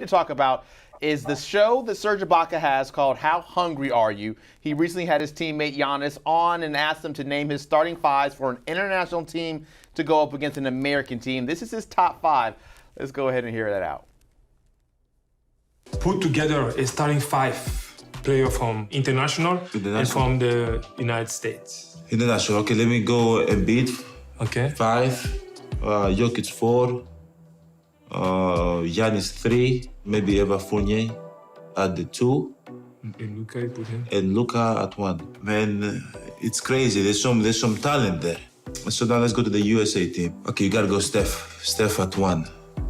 to talk about is the show that Serge Ibaka has called How Hungry Are You? He recently had his teammate Giannis on and asked him to name his starting fives for an international team to go up against an American team. This is his top five. Let's go ahead and hear that out. Put together a starting five player from international and from the United States. International. Okay, let me go Embiid. Okay. 5. Jokic 4. Giannis 3. Maybe Evan Fournier at the 2. And Luka, you put him. And Luka at 1. Man, it's crazy. There's some talent there. So now let's go to the USA team. Okay, you gotta go Steph. Steph at 1.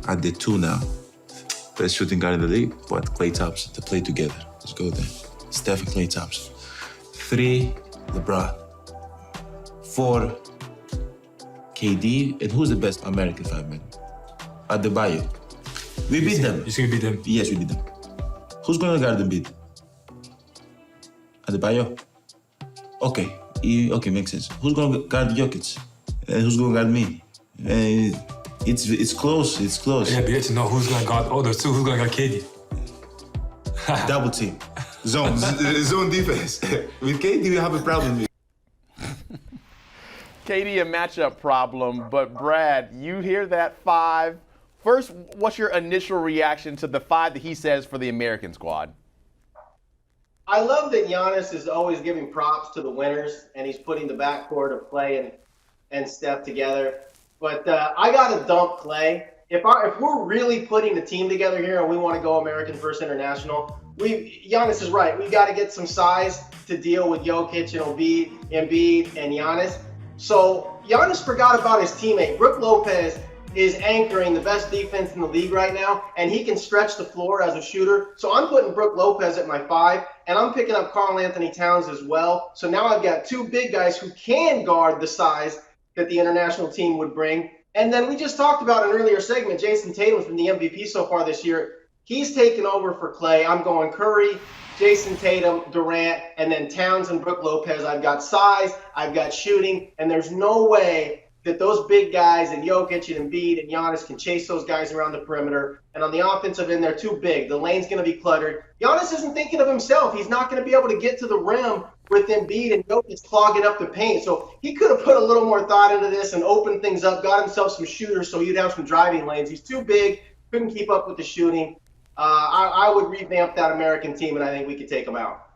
At the 2 now. Best shooting guard in the league. What? Klay Thompson to play together. Let's go there. Steph and Klay Thompson. 3, LeBron. 4, KD. And who's the best American 5-man? Adebayo. We beat them. You think we beat them? Yes, we beat them. Who's gonna guard them beat? Adebayo? Okay. Okay, makes sense. Who's gonna guard Jokic? And who's gonna guard me? It's close. It's close. Yeah, but you have to know who's gonna guard all those two. Who's gonna guard KD? Double team. Zone defense. With KD, we have a problem. KD, a matchup problem, but Brad, you hear that 5. First, what's your initial reaction to the 5 that he says for the American squad? I love that Giannis is always giving props to the winners, and he's putting the backcourt of Klay and Steph together. But I got to dump Klay. If we're really putting the team together here and we want to go American versus international, Giannis is right. We got to get some size to deal with Jokic and Embiid and Giannis. So Giannis forgot about his teammate. Brook Lopez is anchoring the best defense in the league right now, and he can stretch the floor as a shooter. So I'm putting Brook Lopez at my 5, and I'm picking up Karl-Anthony Towns as well. So now I've got 2 big guys who can guard the size that the international team would bring. And then we just talked about an earlier segment, Jason Tatum's been the MVP so far this year. He's taken over for Klay. I'm going Curry, Jason Tatum, Durant, and then Towns and Brook Lopez. I've got size, I've got shooting, and there's no way that those big guys and Jokic and Embiid and Giannis can chase those guys around the perimeter. And on the offensive end, they're too big. The lane's going to be cluttered. Giannis isn't thinking of himself. He's not going to be able to get to the rim with Embiid and Jokic clogging up the paint. So he could have put a little more thought into this and opened things up, got himself some shooters so he'd have some driving lanes. He's too big, couldn't keep up with the shooting. I would revamp that American team, and I think we could take them out.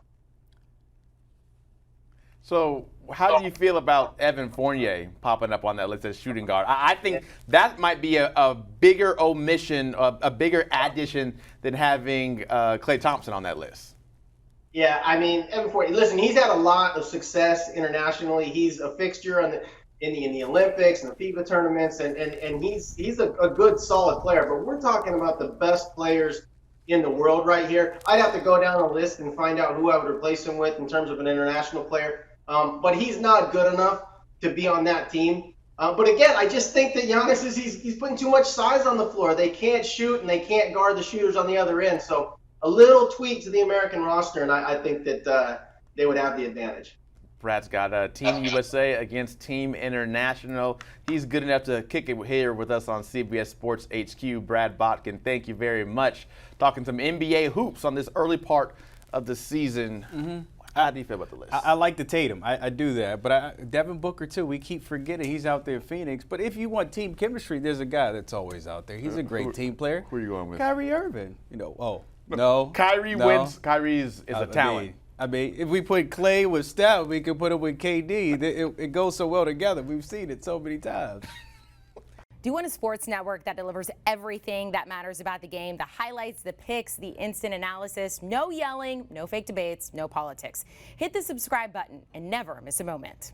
So how do you feel about Evan Fournier popping up on that list as shooting guard? I think that might be a bigger omission, a bigger addition than having Klay Thompson on that list. Yeah, I mean, Evan Fournier, listen, he's had a lot of success internationally. He's a fixture in the Olympics and the FIBA tournaments, and he's a good, solid player. But we're talking about the best players in the world right here. I'd have to go down the list and find out who I would replace him with in terms of an international player. But he's not good enough to be on that team. But again, I just think that Giannis he's putting too much size on the floor. They can't shoot and they can't guard the shooters on the other end. So a little tweak to the American roster, and I think that they would have the advantage. Brad's got Team USA against Team International. He's good enough to kick it here with us on CBS Sports HQ. Brad Botkin, thank you very much. Talking some NBA hoops on this early part of the season. Mm-hmm. How do you feel about the list? I like the Tatum. I do that. But Devin Booker, too, we keep forgetting he's out there in Phoenix. But if you want team chemistry, there's a guy that's always out there. He's a great team player. Who are you going with? Kyrie Irving. No. Kyrie wins. Kyrie is a talent. I mean, if we put Klay with Steph, we could put him with KD. It goes so well together. We've seen it so many times. Do you want a sports network that delivers everything that matters about the game? The highlights, the picks, the instant analysis, no yelling, no fake debates, no politics. Hit the subscribe button and never miss a moment.